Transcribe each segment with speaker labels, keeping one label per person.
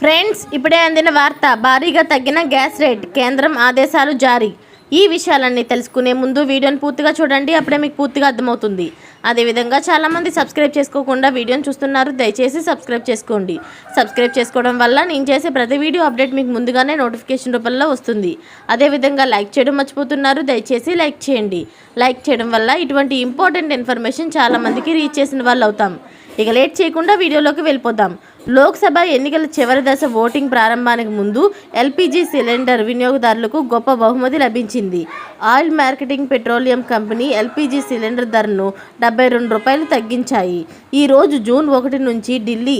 Speaker 1: Friends, ఇప్పుడే అందిన వార్త. భారీగా తగ్గిన గ్యాస్ రేట్, కేంద్రం ఆదేశాలు జారీ. ఈ విషయాలన్నీ తెలుసుకునే ముందు వీడియోని పూర్తిగా చూడండి, అప్పుడే మీకు పూర్తిగా అర్థమవుతుంది. అదేవిధంగా చాలామంది సబ్స్క్రైబ్ చేసుకోకుండా వీడియోని చూస్తున్నారు. దయచేసి సబ్స్క్రైబ్ చేసుకోండి. సబ్స్క్రైబ్ చేసుకోవడం వల్ల నేను చేసే ప్రతి వీడియో అప్డేట్ మీకు ముందుగానే నోటిఫికేషన్ రూపంలో వస్తుంది. అదేవిధంగా లైక్ చేయడం మర్చిపోతున్నారు. దయచేసి లైక్ చేయండి. లైక్ చేయడం వల్ల ఇటువంటి ఇంపార్టెంట్ ఇన్ఫర్మేషన్ చాలామందికి రీచ్ చేసిన వాళ్ళు అవుతాం. ఇక లేట్ చేయకుండా వీడియోలోకి వెళ్ళిపోదాం. లోక్సభ ఎన్నికల చివరి దశ ఓటింగ్ ప్రారంభానికి ముందు ఎల్పీజీ సిలిండర్ వినియోగదారులకు గొప్ప బహుమతి లభించింది. Oil marketing petroleum company LPG cylinder ధరను ₹72 తగ్గించాయి. ఈరోజు జూన్ 1 నుంచి ఢిల్లీ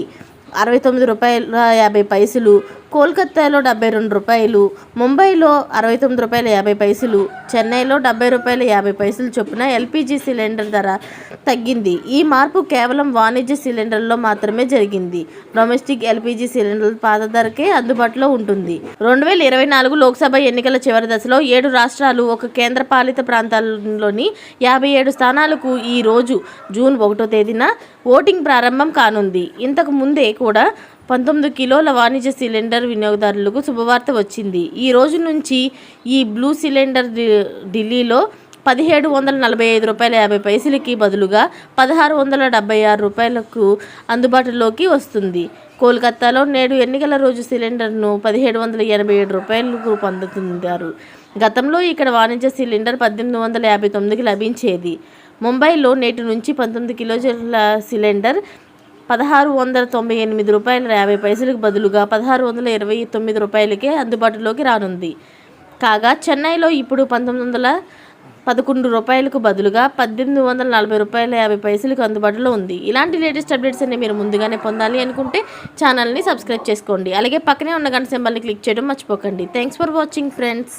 Speaker 1: ₹69.50, కోల్కతాలో ₹72, ముంబైలో ₹69.50, చెన్నైలో ₹70.50 చొప్పున ఎల్పీజీ సిలిండర్ ధర తగ్గింది. ఈ మార్పు కేవలం వాణిజ్య సిలిండర్లో మాత్రమే జరిగింది. డొమెస్టిక్ ఎల్పీజీ సిలిండర్ పాత ధరకే అందుబాటులో ఉంటుంది. 2024 లోక్సభ ఎన్నికల చివరి దశలో 7 రాష్ట్రాలు, 1 కేంద్రపాలిత ప్రాంతాల్లోని 57 స్థానాలకు ఈ రోజు జూన్ 1వ తేదీన ఓటింగ్ ప్రారంభం కానుంది. ఇంతకు ముందే కూడా 19 కిలోల వాణిజ్య సిలిండర్ వినియోగదారులకు శుభవార్త వచ్చింది. ఈ రోజు నుంచి ఈ బ్లూ సిలిండర్ ఢిల్లీలో ₹1745.50కి బదులుగా ₹1676 అందుబాటులోకి వస్తుంది. కోల్కతాలో నేడు ఎన్నికల రోజు సిలిండర్ను ₹1787 పొందుతున్నారు. గతంలో ఇక్కడ వాణిజ్య సిలిండర్ $1859కి లభించేది. ముంబైలో నేటి నుంచి 19 కిలోల సిలిండర్ ₹1698.50కి బదులుగా ₹1629కే అందుబాటులోకి రానుంది. కాగా చెన్నైలో ఇప్పుడు ₹1911కు బదులుగా ₹1840.50కి అందుబాటులో ఉంది. ఇలాంటి లేటెస్ట్ అప్డేట్స్ అన్ని మీరు ముందుగానే పొందాలి అనుకుంటే ఛానల్ని సబ్స్క్రైబ్ చేసుకోండి. అలాగే పక్కనే ఉన్న గంట సింబల్ని క్లిక్ చేయడం మర్చిపోకండి. Thanks for watching friends.